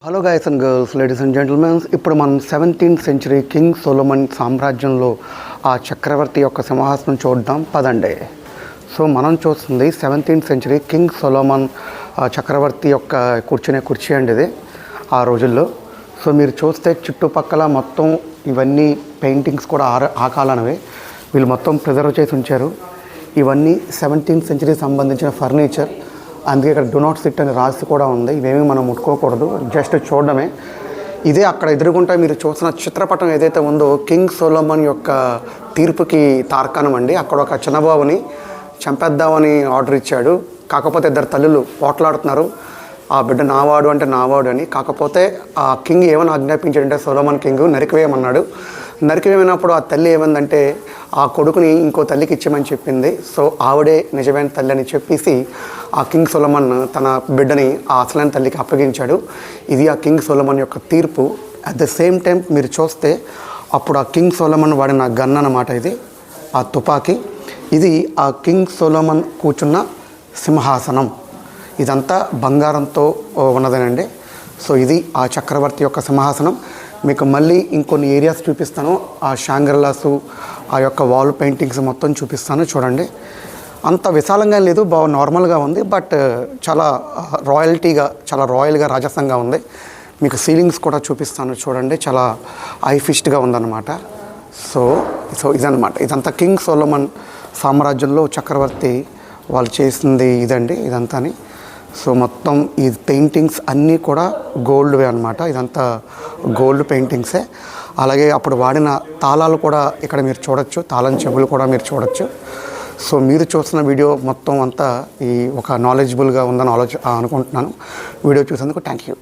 Hello guys and girls, ladies and gentlemen's, ఇప్పుడు మనం 17th century king సొలొమన్ సామ్రాజ్యంలో ఆ చక్రవర్తి యొక్క సింహాసనం చూద్దాం పదండి. సో మనం చూస్తుంది 17th సెంచరీ కింగ్ సొలొమన్ చక్రవర్తి యొక్క కూర్చునే కుర్చీ అండి ఇది ఆ రోజుల్లో. సో మీరు చూస్తే చుట్టుపక్కల మొత్తం ఇవన్నీ పెయింటింగ్స్ కూడా ఆ కాలానివే వీళ్ళు మొత్తం ప్రిజర్వ్ చేసి ఉంచారు. ఇవన్నీ 17th సెంచరీ సంబంధించిన ఫర్నిచర్. అందుకే ఇక్కడ డు నాట్ సిట్ అని రాసి కూడా ఉంది. ఇవేమీ మనం ముట్టుకోకూడదు, జస్ట్ చూడడమే. ఇదే అక్కడ ఎదురుగుంటా మీరు చూసిన చిత్రపటం ఏదైతే ఉందో కింగ్ సొలొమన్ యొక్క తీర్పుకి తార్కాణం అండి. అక్కడ ఒక చిన్నబాబుని చంపేద్దామని ఆర్డర్ ఇచ్చాడు. కాకపోతే ఇద్దరు తల్లులు పోట్లాడుతున్నారు, ఆ బిడ్డ నావాడు అంటే నావాడు అని. కాకపోతే ఆ కింగ్ ఏమని ఆజ్ఞాపించాడంటే సొలొమన్ కింగ్ నరికివేయమన్నాడు. నరికివేయమైనప్పుడు ఆ తల్లి ఏమందంటే ఆ కొడుకుని ఇంకో తల్లికి ఇచ్చామని చెప్పింది. సో ఆవిడే నిజమైన తల్లి అని చెప్పేసి ఆ కింగ్ సొలొమన్ తన బిడ్డని ఆ అసలైన తల్లికి అప్పగించాడు. ఇది ఆ కింగ్ సొలొమన్ యొక్క తీర్పు. అట్ ద సేమ్ టైం మీరు చూస్తే అప్పుడు ఆ కింగ్ సొలొమన్ వాడిన గన్ అన్నమాట ఇది, ఆ తుపాకీ. ఇది ఆ కింగ్ సొలొమన్ కూర్చున్న సింహాసనం. ఇదంతా బంగారంతో ఉన్నదేనండి. సో ఇది ఆ చక్రవర్తి యొక్క సింహాసనం. మీకు మళ్ళీ ఇంకొన్ని ఏరియాస్ చూపిస్తాను. ఆ షాంగ్రిలాసు, ఆ యొక్క వాల్ పెయింటింగ్స్ మొత్తం చూపిస్తాను. చూడండి, అంత విశాలంగా లేదు, నార్మల్గా ఉంది. బట్ చాలా రాయల్గా రాజసంగా ఉంది. మీకు సీలింగ్స్ కూడా చూపిస్తాను చూడండి, చాలా ఐఫిష్డ్గా ఉందన్నమాట. సో ఇదన్నమాట, ఇదంతా కింగ్ సొలొమన్ సామ్రాజ్యంలో చక్రవర్తి వాళ్ళు చేసింది ఇదండి ఇదంతాని. సో మొత్తం ఈ పెయింటింగ్స్ అన్నీ కూడా గోల్డ్వే అనమాట. ఇదంతా గోల్డ్ పెయింటింగ్సే. అలాగే అప్పుడు వాడిన తాళాలు కూడా ఇక్కడ మీరు చూడొచ్చు, తాళం చెవులు కూడా మీరు చూడొచ్చు. సో మీరు చూస్తున్న వీడియో మొత్తం అంతా ఈ ఒక నాలెడ్జబుల్గా ఉందని అనుకుంటున్నాను. వీడియో చూసేందుకు థ్యాంక్ యూ.